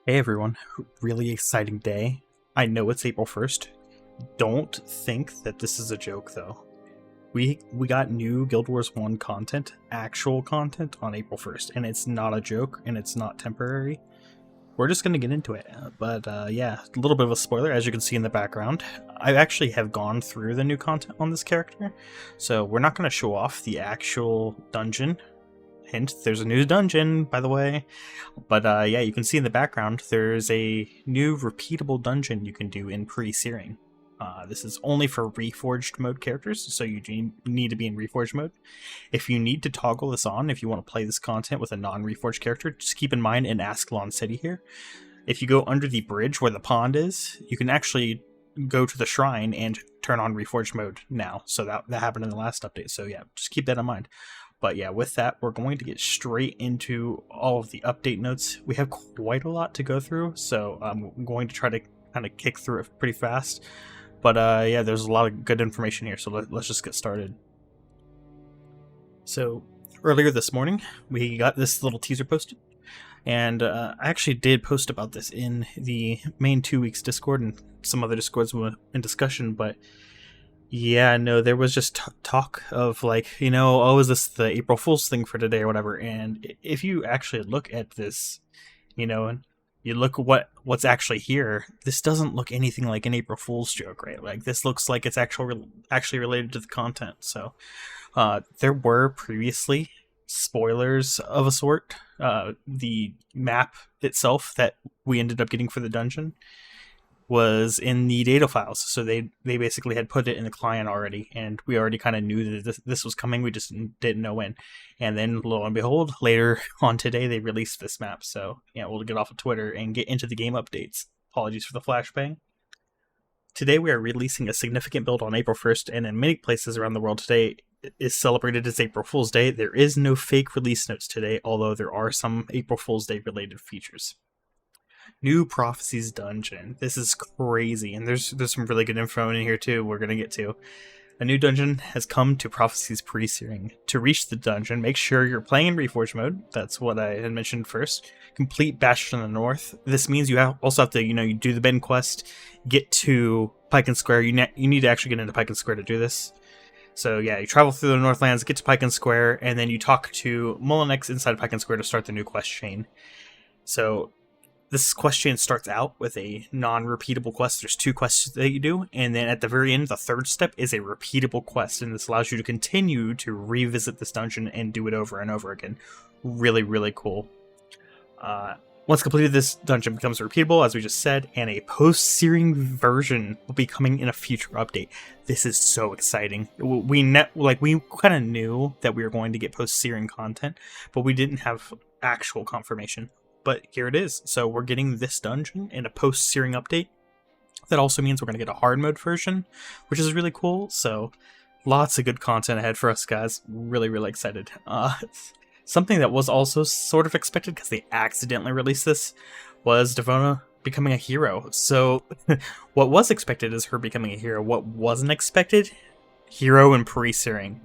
Hey everyone, really exciting day. I know it's April 1st. Don't think that this is a joke though. We got new Guild Wars 1 content, actual content on April 1st, and it's not a joke and it's not temporary. We're just going to get into it, but yeah, a little bit of a spoiler as you can see in the background. I actually have gone through the new content on this character, so we're not going to show off the actual dungeon. Hint, there's a new dungeon, by the way. But yeah, you can see in the background, there's a new repeatable dungeon you can do in Pre-searing. This is only for Reforged mode characters, so you need to be in Reforged mode. If you need to toggle this on, if you want to play this content with a non-Reforged character, just keep in mind in Ascalon City here, if you go under the bridge where the pond is, you can actually go to the shrine and turn on Reforged mode now. So that happened in the last update, so yeah, just keep that in mind. But yeah, with that, we're going to get straight into all of the update notes. We have quite a lot to go through, so I'm going to try to kind of kick through it pretty fast. But yeah, there's a lot of good information here, so let's just get started. So earlier this morning, we got this little teaser posted. And I actually did post about this in the main 2 weeks Discord and some other Discords in discussion, but yeah, no, there was just talk of like, oh, is this the April Fool's thing for today or whatever? And if you actually look at this, and you look at what's actually here, this doesn't look anything like an April Fool's joke, right? Like this looks like it's actually related to the content. So there were previously spoilers of a sort. The map itself that we ended up getting for the dungeon was in the data files, so they basically had put it in the client already, and we already kind of knew that this was coming. We just didn't know when. And then lo and behold, later on today they released this map. So yeah, we'll get off of Twitter and get into the game updates. Apologies for the flashbang. Today we are releasing a significant build on April 1st, and in many places around the world today is celebrated as April Fool's Day. There is no fake release notes today, although there are some April Fool's Day related features. New Prophecies dungeon. This is crazy, and there's some really good info in here too. We're gonna get to. A new dungeon has come to Prophecies Pre-searing. To reach the dungeon, make sure you're playing in Reforged mode. That's what I had mentioned first. Complete Bastion in the North. This means you also have to, you do the Ben quest, get to Pike and Square. You need to actually get into Pike and Square to do this. So yeah, you travel through the Northlands, get to Pike and Square, and then you talk to Mullinex inside Pike and Square to start the new quest chain. So this quest chain starts out with a non-repeatable quest. There's 2 quests that you do, and then at the very end, the 3rd step is a repeatable quest, and this allows you to continue to revisit this dungeon and do it over and over again. Really, really cool. Once completed, this dungeon becomes repeatable, as we just said, and a post-searing version will be coming in a future update. This is so exciting. We kind of knew that we were going to get post-searing content, but we didn't have actual confirmation. But here it is. So we're getting this dungeon in a post-searing update. That also means we're going to get a hard mode version, which is really cool. So lots of good content ahead for us, guys. Really, really excited. Something that was also sort of expected, because they accidentally released this, was Devona becoming a hero. So what was expected is her becoming a hero. What wasn't expected? Hero and pre-searing.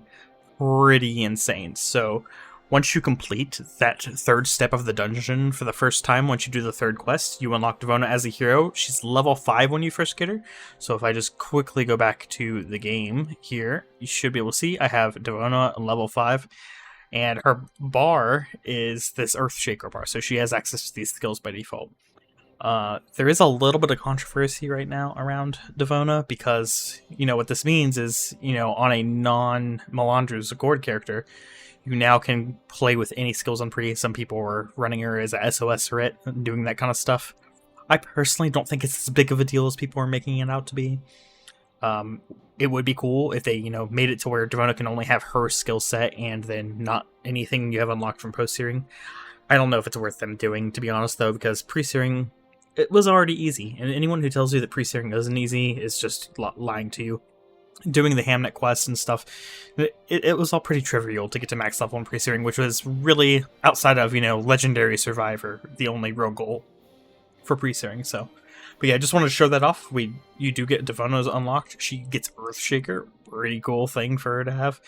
Pretty insane. So once you complete that 3rd step of the dungeon for the first time, once you do the 3rd quest, you unlock Devona as a hero. She's level 5 when you first get her. So if I just quickly go back to the game here, you should be able to see I have Devona level 5. And her bar is this Earthshaker bar, so she has access to these skills by default. There is a little bit of controversy right now around Devona, because, what this means is, on a non-Melandru Zagord character, you now can play with any skills on pre. Some people were running her as a SOS threat and doing that kind of stuff. I personally don't think it's as big of a deal as people are making it out to be. It would be cool if they, made it to where Devona can only have her skill set and then not anything you have unlocked from post-searing. I don't know if it's worth them doing, to be honest, though, because pre-searing, it was already easy. And anyone who tells you that pre-searing isn't easy is just lying to you. Doing the Hamnet quests and stuff, it was all pretty trivial to get to max level in pre-searing, which was really, outside of, Legendary Survivor, the only real goal for pre-searing, so. But yeah, I just wanted to show that off. You do get Devona's unlocked. She gets Earthshaker. pretty cool thing for her to have.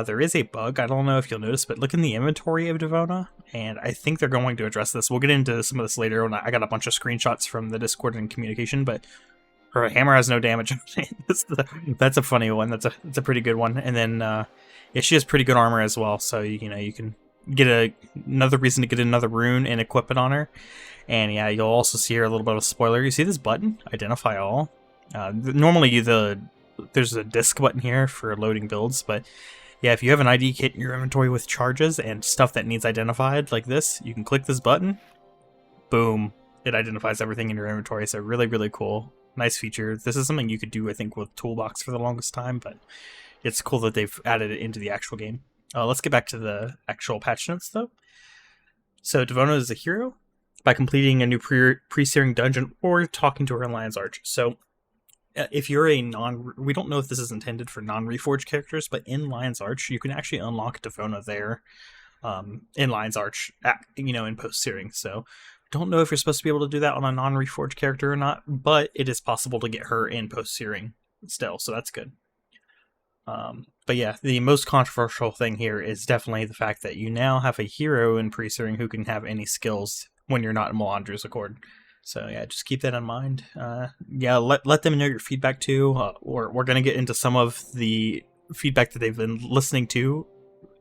There is a bug, I don't know if you'll notice, but look in the inventory of Devona, and I think they're going to address this. We'll get into some of this later when I got a bunch of screenshots from the Discord and communication, but her hammer has no damage on it. That's a funny one. That's a pretty good one. And then, yeah, she has pretty good armor as well, so, you know, you can get another reason to get another rune and equip it on her. And yeah, you'll also see here a little bit of a spoiler. You see this button? Identify all. Normally there's a disc button here for loading builds, but yeah, if you have an ID kit in your inventory with charges and stuff that needs identified like this, you can click this button. Boom. It identifies everything in your inventory, so really, really cool. Nice feature. This is something you could do, I think, with Toolbox for the longest time, but it's cool that they've added it into the actual game. Let's get back to the actual patch notes, though. So Devona is a hero by completing a new pre-searing dungeon or talking to her in Lion's Arch. So if you're we don't know if this is intended for non-Reforged characters, but in Lion's Arch, you can actually unlock Devona there in Lion's Arch, in post-searing. So don't know if you're supposed to be able to do that on a non-Reforged character or not, but it is possible to get her in post-searing still, so that's good. But yeah, the most controversial thing here is definitely the fact that you now have a hero in pre-searing who can have any skills when you're not in Melandra's Accord. So yeah, just keep that in mind. Yeah, let them know your feedback too. We're going to get into some of the feedback that they've been listening to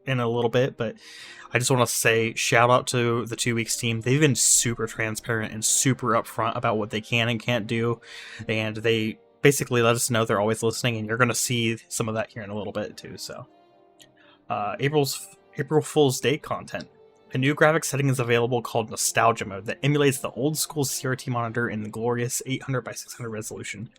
in a little bit, but I just want to say shout out to the 2 weeks team. They've been super transparent and super upfront about what they can and can't do, and they basically let us know they're always listening, and you're going to see some of that here in a little bit too. So April Fool's Day content. A new graphic setting is available called Nostalgia Mode that emulates the old school CRT monitor in the glorious 800 by 600 resolution.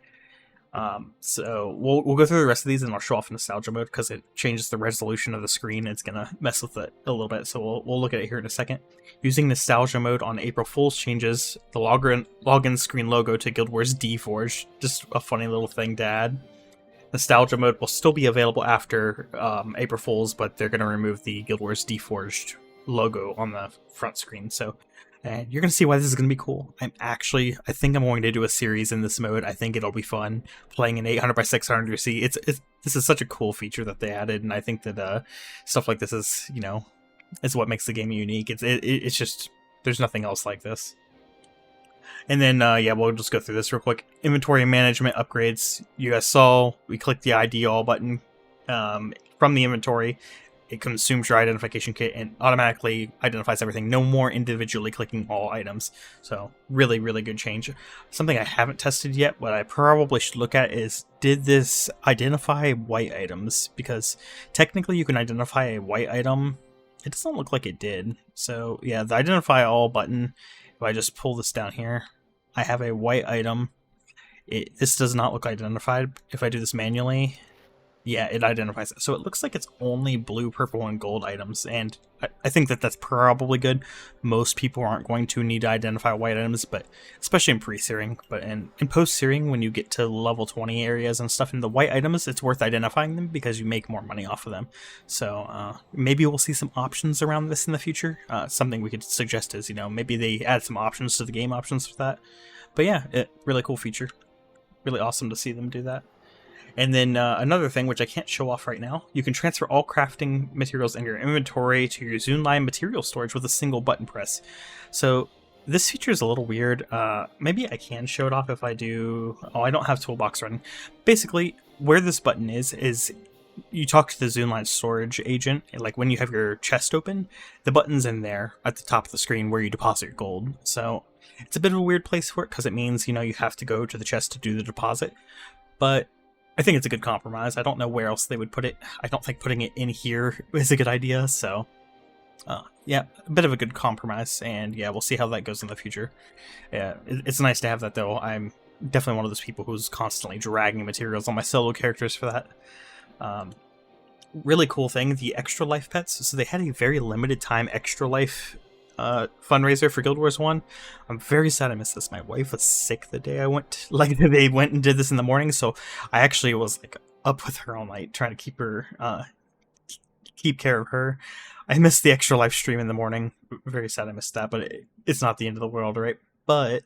So we'll go through the rest of these and I'll show off Nostalgia Mode because it changes the resolution of the screen. It's gonna mess with it a little bit, so we'll look at it here in a second. Using Nostalgia Mode on April Fool's changes the login screen logo to Guild Wars Reforged. Just a funny little thing to add. Nostalgia Mode will still be available after April Fool's, but they're gonna remove the Guild Wars Reforged logo on the front screen. So and you're going to see why this is going to be cool. I think I'm going to do a series in this mode. I think it'll be fun playing in 800 by 600. You see, this is such a cool feature that they added, and I think that stuff like this is, is what makes the game unique. It's just, there's nothing else like this. And then, yeah, we'll just go through this real quick. Inventory management upgrades. You guys saw, we clicked the ID all button from the inventory. It consumes your identification kit and automatically identifies everything. No more individually clicking all items. So really, really good change. Something I haven't tested yet, but I probably should look at is, did this identify white items? Because technically you can identify a white item. It doesn't look like it did. So yeah, the identify all button, if I just pull this down here, I have a white item. This does not look identified. If I do this manually, yeah, it identifies it. So it looks like it's only blue, purple, and gold items, and I think that that's probably good. Most people aren't going to need to identify white items, but especially in pre-searing. But in post-searing, when you get to level 20 areas and stuff in the white items, it's worth identifying them because you make more money off of them. So maybe we'll see some options around this in the future. Something we could suggest is, maybe they add some options to the game options for that. But yeah, really cool feature. Really awesome to see them do that. And then another thing, which I can't show off right now, you can transfer all crafting materials in your inventory to your Zoonline material storage with a single button press. So this feature is a little weird. Maybe I can show it off if I do... Oh, I don't have Toolbox running. Basically, where this button is you talk to the Zoonline storage agent. Like when you have your chest open, the button's in there at the top of the screen where you deposit your gold. So it's a bit of a weird place for it because it means, you have to go to the chest to do the deposit. But I think it's a good compromise. I don't know where else they would put it. I don't think putting it in here is a good idea, so yeah, a bit of a good compromise, and yeah, we'll see how that goes in the future. Yeah, it's nice to have that, though. I'm definitely one of those people who's constantly dragging materials on my solo characters for that. Really cool thing, the extra life pets. So they had a very limited time extra life fundraiser for Guild Wars 1. I'm very sad I missed this. My wife was sick the day I went, they went and did this in the morning, so I actually was up with her all night trying to keep care of her. I missed the extra live stream in the morning. Very sad I missed that, but it's not the end of the world, right? But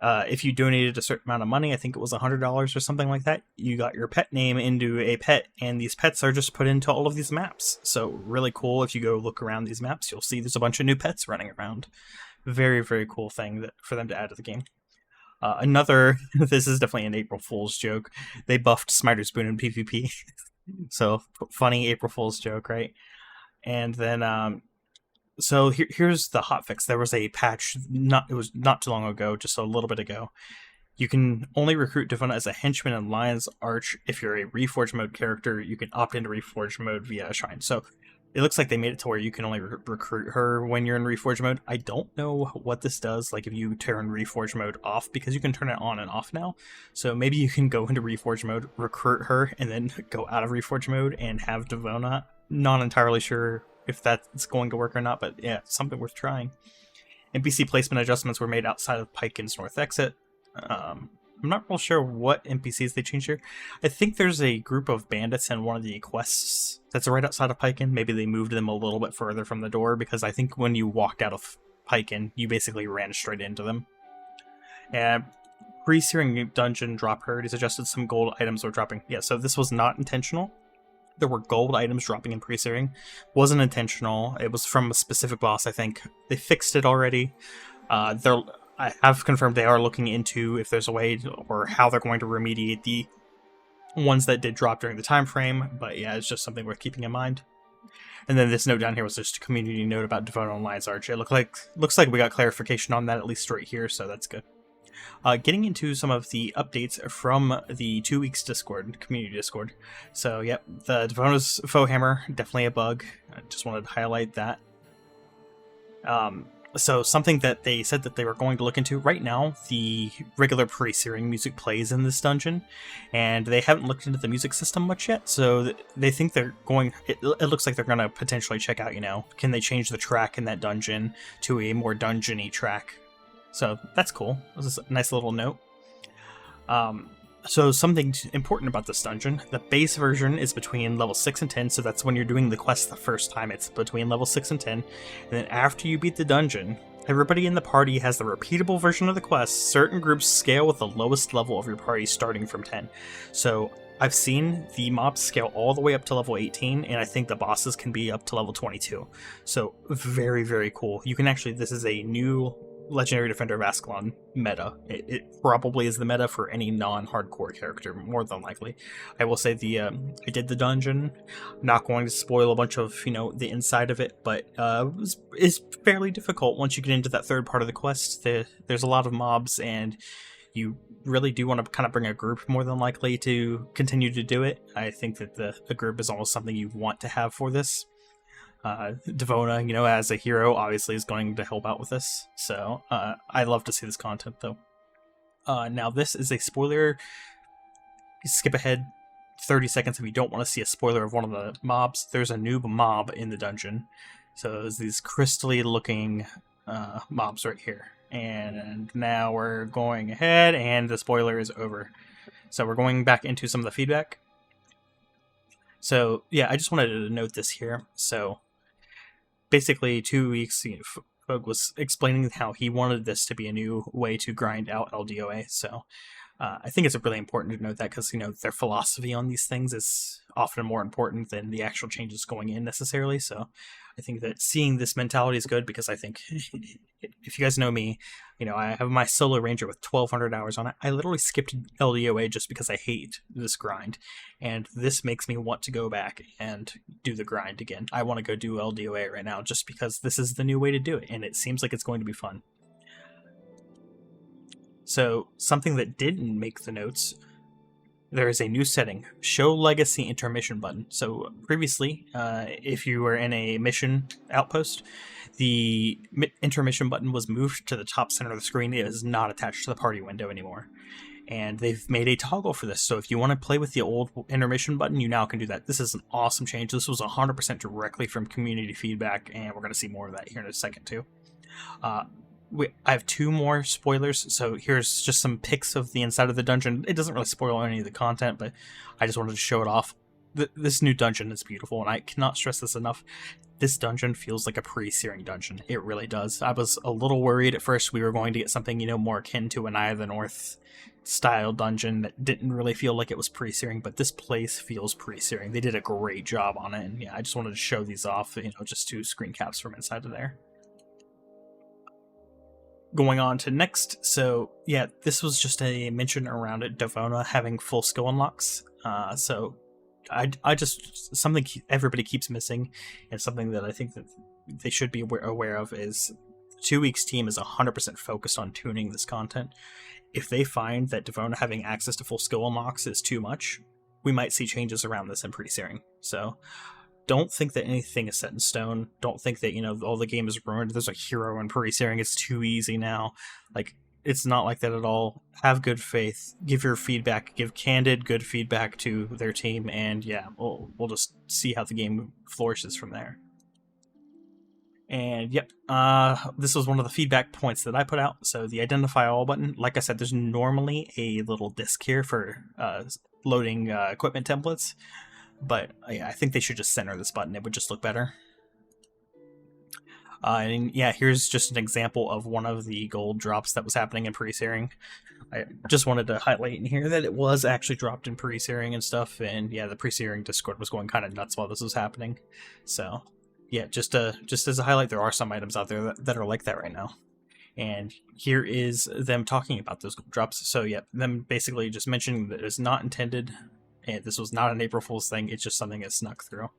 If you donated a certain amount of money, I think it was $100 or something like that, you got your pet name into a pet, and these pets are just put into all of these maps. So really cool. If you go look around these maps, you'll see there's a bunch of new pets running around. Very, very cool thing for them to add to the game. Another, this is definitely an April Fool's joke. They buffed Smiter Spoon in PvP. So funny April Fool's joke, right? And then so here's the hotfix. There was a patch, it was not too long ago, just a little bit ago. You can only recruit Devona as a henchman in Lion's Arch. If you're a Reforged mode character, you can opt into Reforged mode via a shrine. So it looks like they made it to where you can only recruit her when you're in Reforged mode. I don't know what this does, like if you turn Reforged mode off, because you can turn it on and off now. So maybe you can go into Reforged mode, recruit her, and then go out of Reforged mode and have Devona. Not entirely sure if that's going to work or not, but yeah, something worth trying. NPC placement adjustments were made outside of Pike's North Exit. I'm not real sure what NPCs they changed here. I think there's a group of bandits in one of the quests that's right outside of Piken. Maybe they moved them a little bit further from the door, because I think when you walked out of Piken, you basically ran straight into them. And Pre-searing dungeon drop herd is adjusted. Some gold items were dropping. Yeah, so this was not intentional. There were gold items dropping in Pre-searing. Wasn't intentional. It was from a specific boss, I think. They fixed it already. I have confirmed they are looking into if there's a way or how they're going to remediate the ones that did drop during the time frame. But yeah, it's just something worth keeping in mind. And then this note down here was just a community note about Devona and Lion's Arch. It looks like we got clarification on that, at least right here, so that's good. Getting into some of the updates from the 2 weeks Discord, community Discord. So, yep, the Devona's Faux Hammer, definitely a bug. I just wanted to highlight that. So something that they said that they were going to look into right now, the regular Pre-searing music plays in this dungeon, and they haven't looked into the music system much yet, so they think they're going, it looks like they're going to potentially check out, can they change the track in that dungeon to a more dungeon-y track. So that's cool. This is a nice little note. So something important about this dungeon, the base version is between level 6 and 10, so that's when you're doing the quest the first time, it's between level 6 and 10, and then after you beat the dungeon, everybody in the party has the repeatable version of the quest. Certain groups scale with the lowest level of your party starting from 10. So I've seen the mobs scale all the way up to level 18, and I think the bosses can be up to level 22. So very, very cool. You can actually, this is a new Legendary Defender of Ascalon meta. It probably is the meta for any non-hardcore character, more than likely. I will say I did the dungeon. I'm not going to spoil a bunch of, the inside of it, but it's fairly difficult once you get into that third part of the quest. There's a lot of mobs, and you really do want to kind of bring a group more than likely to continue to do it. I think that the group is almost something you want to have for this. Devona, as a hero, obviously is going to help out with this, so I love to see this content, though. Now, this is a spoiler. Skip ahead 30 seconds if you don't want to see a spoiler of one of the mobs. There's a noob mob in the dungeon, so there's these crystally looking mobs right here. And now we're going ahead, and the spoiler is over. So we're going back into some of the feedback. So, yeah, I just wanted to note this here. So, basically 2 weeks, Fog was explaining how he wanted this to be a new way to grind out LDOA. So I think it's really important to note that, because their philosophy on these things is often more important than the actual changes going in necessarily. So I think that seeing this mentality is good, because I think if you guys know me, I have my solo ranger with 1,200 hours on it. I literally skipped LDOA just because I hate this grind, and this makes me want to go back and do the grind again. I want to go do LDOA right now just because this is the new way to do it, and it seems like it's going to be fun. So, something that didn't make the notes, there is a new setting, Show Legacy Intermission button. So previously, if you were in a mission outpost, the intermission button was moved to the top center of the screen. It is not attached to the party window anymore. And they've made a toggle for this, so if you want to play with the old intermission button, you now can do that. This is an awesome change. This was 100% directly from community feedback, and we're going to see more of that here in a second too. I have 2 more spoilers, so here's just some pics of the inside of the dungeon. It doesn't really spoil any of the content, but I just wanted to show it off. this new dungeon is beautiful, and I cannot stress this enough. This dungeon feels like a pre-searing dungeon. It really does. I was a little worried at first we were going to get something, more akin to an Eye of the North style dungeon that didn't really feel like it was pre-searing, but this place feels pre-searing. They did a great job on it, and yeah, I just wanted to show these off, just 2 screen caps from inside of there. Going on to next, so yeah, this was just a mention around it, Devona having full skill unlocks. So I just, something everybody keeps missing, and something that I think that they should be aware of is 2 Weeks team is 100% focused on tuning this content. If they find that Devona having access to full skill unlocks is too much, we might see changes around this in pre-searing. So don't think that anything is set in stone. Don't think that, all the game is ruined. There's a hero in pre-searing. It's too easy now. Like, it's not like that at all. Have good faith. Give your feedback. Give candid, good feedback to their team. And yeah, we'll just see how the game flourishes from there. And yep, this was one of the feedback points that I put out. So the identify all button, like I said, there's normally a little disk here for loading equipment templates. But I think they should just center this button. It would just look better. And yeah, here's just an example of one of the gold drops that was happening in pre-searing. I just wanted to highlight in here that it was actually dropped in pre-searing and stuff. And yeah, the pre-searing Discord was going kind of nuts while this was happening. So yeah, just as a highlight, there are some items out there that are like that right now. And here is them talking about those gold drops. So yeah, them basically just mentioning that it's not intended. And this was not an April Fool's thing, it's just something that snuck through.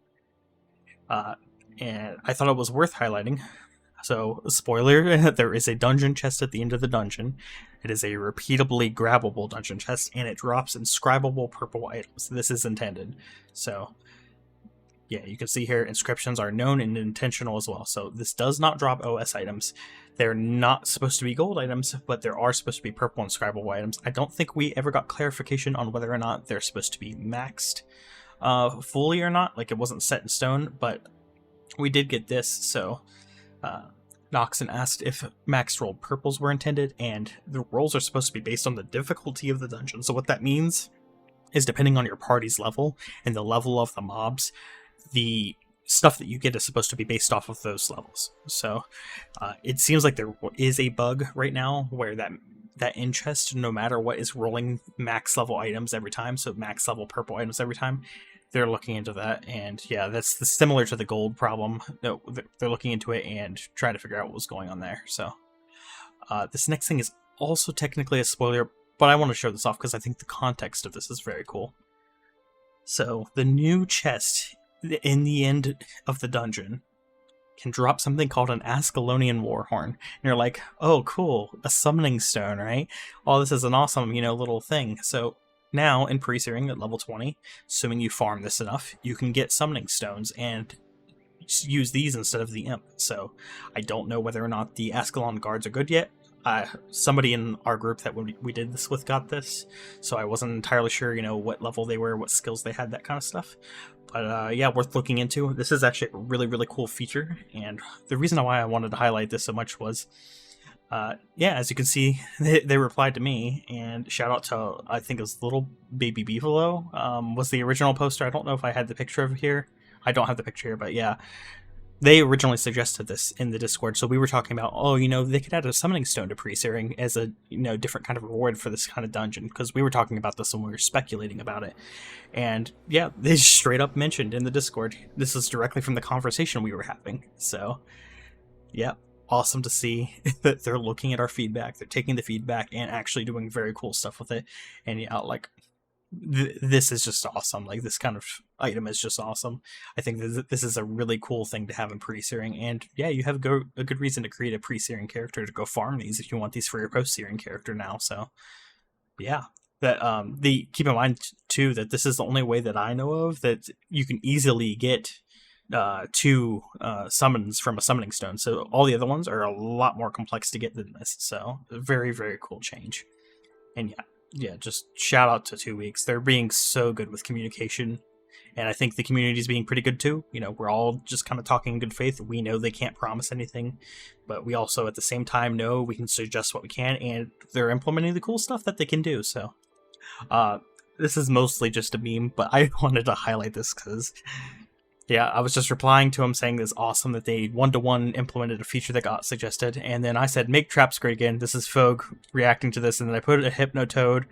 And I thought it was worth highlighting. So, spoiler, there is a dungeon chest at the end of the dungeon. It is a repeatably grabbable dungeon chest, and it drops inscribable purple items. This is intended. So, yeah, you can see here, inscriptions are known and intentional as well. So, this does not drop OS items. They're not supposed to be gold items, but there are supposed to be purple inscribable items. I don't think we ever got clarification on whether or not they're supposed to be maxed fully or not. Like, it wasn't set in stone, but we did get this. So Noxon asked if maxed rolled purples were intended, and the rolls are supposed to be based on the difficulty of the dungeon. So what that means is, depending on your party's level and the level of the mobs, the stuff that you get is supposed to be based off of those levels. So it seems like there is a bug right now where that end chest, no matter what, is rolling max level items every time. So max level purple items every time. They're looking into that, and yeah, that's similar to the gold problem. No, they're looking into it and trying to figure out what was going on there. So this next thing is also technically a spoiler, but I want to show this off because I think the context of this is very cool. So the new chest in the end of the dungeon can drop something called an Ascalonian Warhorn. And you're like, oh, cool, a summoning stone, right? Oh, this is an awesome, little thing. So now, in pre-searing at level 20, assuming you farm this enough, you can get summoning stones and use these instead of the imp. So I don't know whether or not the Ascalon guards are good yet. Somebody in our group that we did this with got this, so I wasn't entirely sure, what level they were, what skills they had, that kind of stuff. But yeah, worth looking into. This is actually a really, really cool feature, and the reason why I wanted to highlight this so much was, yeah, as you can see, they replied to me, and shout out to, I think it was Little Baby Beefalo, was the original poster. I don't know if I had the picture of here. I don't have the picture here, but yeah. They originally suggested this in the Discord, so we were talking about, oh, they could add a summoning stone to pre-searing as a, different kind of reward for this kind of dungeon, because we were talking about this when we were speculating about it. And yeah, they straight up mentioned in the Discord, this is directly from the conversation we were having. So, yeah. Awesome to see that they're looking at our feedback, they're taking the feedback and actually doing very cool stuff with it. And yeah, like, this is just awesome. Like, this kind of item is just awesome. I think this is a really cool thing to have in pre-searing, and yeah, you have a good reason to create a pre-searing character to go farm these if you want these for your post-searing character now. So yeah, that keep in mind too that this is the only way that I know of that you can easily get 2 summons from a summoning stone. So all the other ones are a lot more complex to get than this. So very, very cool change. And yeah, just shout out to 2 Weeks. They're being so good with communication, and I think the community's being pretty good too. We're all just kind of talking in good faith. We know they can't promise anything, but we also at the same time know we can suggest what we can, and they're implementing the cool stuff that they can do. So this is mostly just a meme, but I wanted to highlight this because, yeah, I was just replying to him saying it's awesome that they one-to-one implemented a feature that got suggested, and then I said, make traps great again. This is Fogue reacting to this, and then I put a Hypnotoad,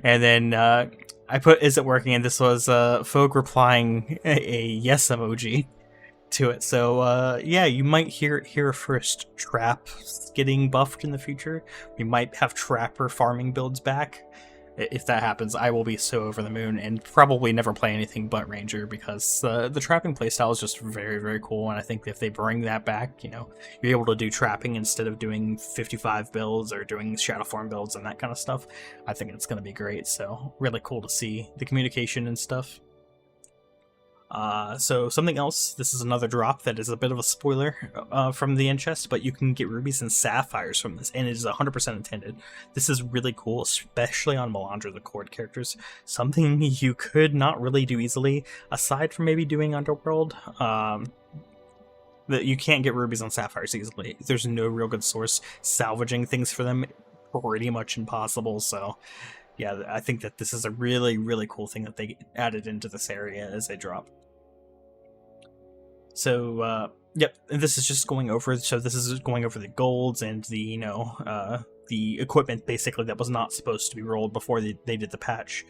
and then I put, is it working? And this was Fogue replying a yes emoji to it. So yeah, you might hear it here first. Traps getting buffed in the future. We might have trapper farming builds back. If that happens, I will be so over the moon, and probably never play anything but Ranger, because the trapping playstyle is just very, very cool, and I think if they bring that back, you know, you're able to do trapping instead of doing 55 builds or doing shadow form builds and that kind of stuff. I think it's going to be great, so really cool to see the communication and stuff. So something else, this is another drop that is a bit of a spoiler from the end chest, but you can get rubies and sapphires from this, and it is 100% intended. This is really cool, especially on Melandra, the cord characters. Something you could not really do easily, aside from maybe doing Underworld. That you can't get rubies and sapphires easily. There's no real good source. Salvaging things for them, pretty much impossible, so yeah, I think that this is a really, really cool thing that they added into this area as a drop. So, yep, and this is just going over, so this is going over the golds and the, you know, the equipment, basically, that was not supposed to be rolled before they did the patch.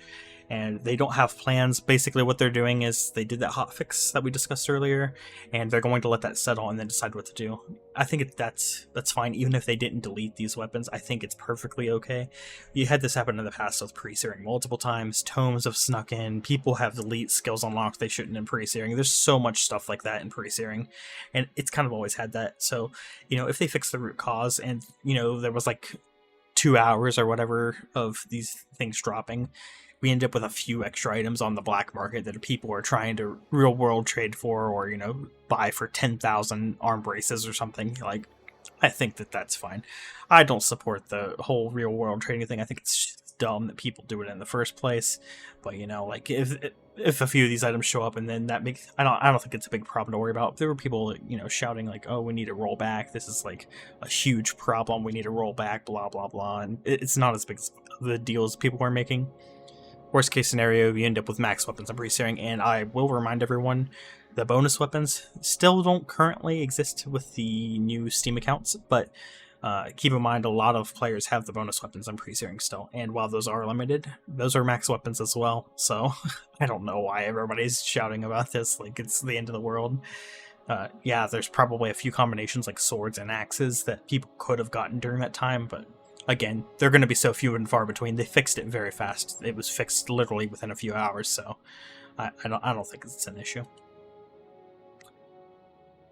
And they don't have plans. Basically, what they're doing is they did that hotfix that we discussed earlier, and they're going to let that settle and then decide what to do. I think that's fine, even if they didn't delete these weapons. I think it's perfectly okay. You had this happen in the past with pre-searing multiple times. Tomes have snuck in. People have delete skills unlocked they shouldn't in pre-searing. There's so much stuff like that in pre-searing, and it's kind of always had that. So, you know, if they fix the root cause, and, you know, there was like 2 hours or whatever of these things dropping, we end up with a few extra items on the black market that people are trying to real world trade for, or, you know, buy for 10,000 arm braces or something. Like, I think that that's fine. I don't support the whole real world trading thing. I think it's just dumb that people do it in the first place. But, you know, like, if a few of these items show up, and then that makes, I don't think it's a big problem to worry about. There were people, you know, shouting like, oh, we need to roll back, this is like a huge problem, we need to roll back, blah blah blah, and it's not as big of a deal as people are making. Worst case scenario, you end up with max weapons and pre-searing, and I will remind everyone, the bonus weapons still don't currently exist with the new Steam accounts, but keep in mind a lot of players have the bonus weapons and pre-searing still, and while those are limited, those are max weapons as well, so I don't know why everybody's shouting about this like it's the end of the world. Yeah, there's probably a few combinations like swords and axes that people could have gotten during that time, but again, they're going to be so few and far between. They fixed it very fast. It was fixed literally within a few hours, so I don't think it's an issue.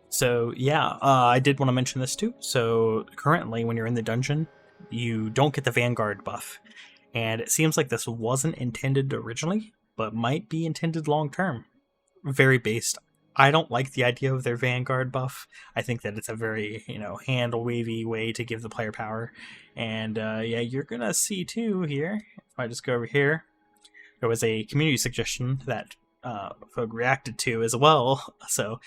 So yeah, I did want to mention this too. So currently, when you're in the dungeon, you don't get the Vanguard buff, and it seems like this wasn't intended originally, but might be intended long term. Very based. I don't like the idea of their Vanguard buff. I think that it's a very, you know, hand-wavy way to give the player power. And yeah, you're gonna see too here, if I just go over here, there was a community suggestion that folk reacted to as well. So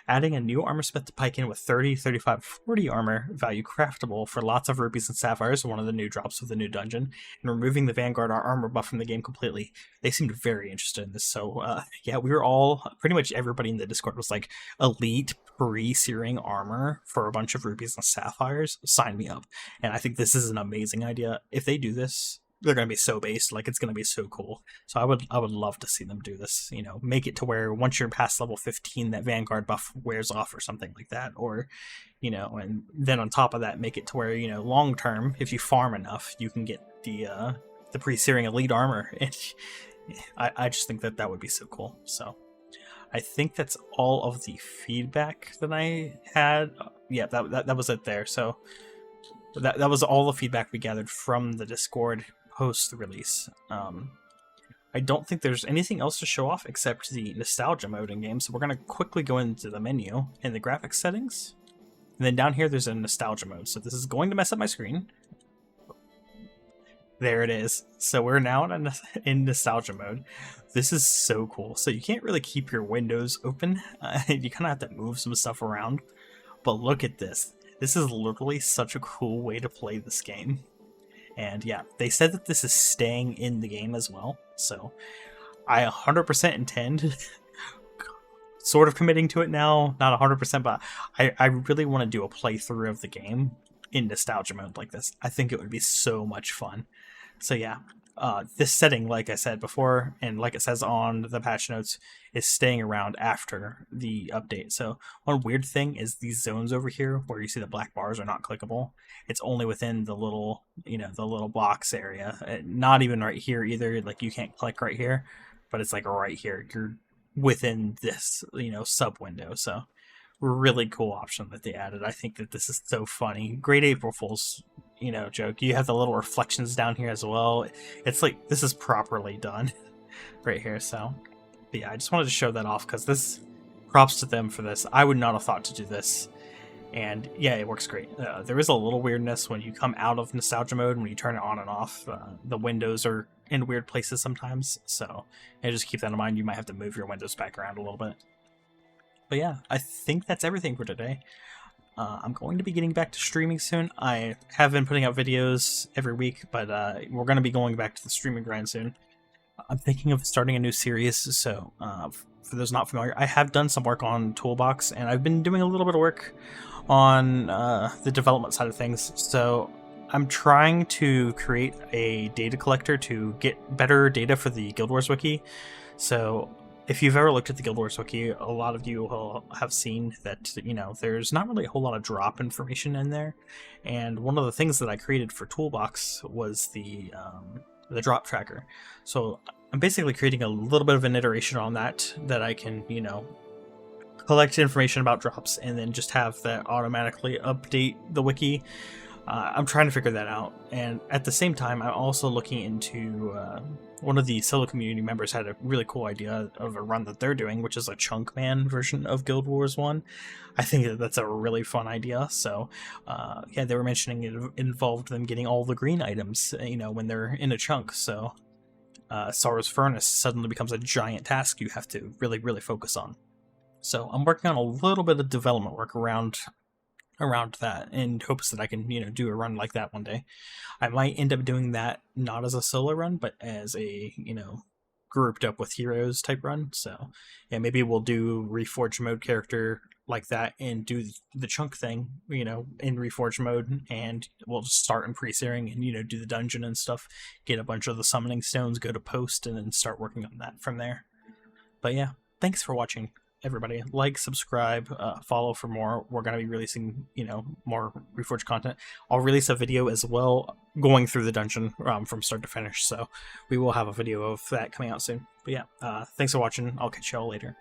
adding a new armor spec to pike in with 30, 35, 40 armor value craftable for lots of rupees and sapphires, one of the new drops of the new dungeon, and removing the Vanguard armor buff from the game completely. They seemed very interested in this, so yeah, we were all, pretty much everybody in the Discord was like, elite pre-searing armor for a bunch of rupees and sapphires, sign me up. And I think this is an amazing idea. If they do this, they're going to be so based, like it's going to be so cool. So I would love to see them do this, you know, make it to where once you're past level 15, that Vanguard buff wears off or something like that, or, you know, and then on top of that, make it to where, you know, long term, if you farm enough, you can get the pre-searing elite armor. And I just think that would be so cool. So I think that's all of the feedback that I had. Yeah, that was it there. So that was all the feedback we gathered from the Discord post the release. I don't think there's anything else to show off except the nostalgia mode in game, so we're going to quickly go into the menu in the graphics settings, and then down here there's a nostalgia mode. So this is going to mess up my screen. There it is. So we're now in nostalgia mode. This is so cool. So you can't really keep your windows open. You kind of have to move some stuff around, but look at this. This is literally such a cool way to play this game. And yeah, they said that this is staying in the game as well. So I 100% intend, sort of committing to it now, not 100%, but I really want to do a playthrough of the game in nostalgia mode like this. I think it would be so much fun. So yeah, this setting, like I said before, and like it says on the patch notes, is staying around after the update. So one weird thing is these zones over here where you see the black bars are not clickable. It's only within the little, the little box area. Not even right here either. Like you can't click right here, but it's like right here. You're within this, sub window. So really cool option that they added. I think that this is so funny. Great April Fool's, joke. You have the little reflections down here as well. It's like, this is properly done right here. So, but yeah, I just wanted to show that off because this, props to them for this. I would not have thought to do this. And yeah, it works great. There is a little weirdness when you come out of nostalgia mode, when you turn it on and off. The windows are in weird places sometimes. So just keep that in mind. You might have to move your windows back around a little bit. But yeah, I think that's everything for today. I'm going to be getting back to streaming soon. I have been putting out videos every week, but we're going to be going back to the streaming grind soon. I'm thinking of starting a new series, so for those not familiar, I have done some work on Toolbox, and I've been doing a little bit of work on the development side of things. So I'm trying to create a data collector to get better data for the Guild Wars Wiki. So if you've ever looked at the Guild Wars Wiki, a lot of you will have seen that, there's not really a whole lot of drop information in there. And one of the things that I created for Toolbox was the drop tracker. So I'm basically creating a little bit of an iteration on that I can, collect information about drops and then just have that automatically update the wiki. I'm trying to figure that out, and at the same time I'm also looking into one of the solo community members had a really cool idea of a run that they're doing, which is a chunk man version of Guild Wars 1. I think that that's a really fun idea. So yeah, they were mentioning it involved them getting all the green items, when they're in a chunk. So Sorrow's Furnace suddenly becomes a giant task you have to really focus on. So I'm working on a little bit of development work around that in hopes that I can, do a run like that one day. I might end up doing that not as a solo run, but as a, grouped up with heroes type run. So yeah, maybe we'll do Reforged mode character like that and do the chunk thing, in Reforged mode, and we'll just start in Pre-searing and, do the dungeon and stuff, get a bunch of the summoning stones, go to post, and then start working on that from there. But yeah, thanks for watching, everybody. Like, subscribe, follow for more. We're going to be releasing, more Reforged content. I'll release a video as well going through the dungeon from start to finish, so we will have a video of that coming out soon. But yeah, thanks for watching. I'll catch y'all later.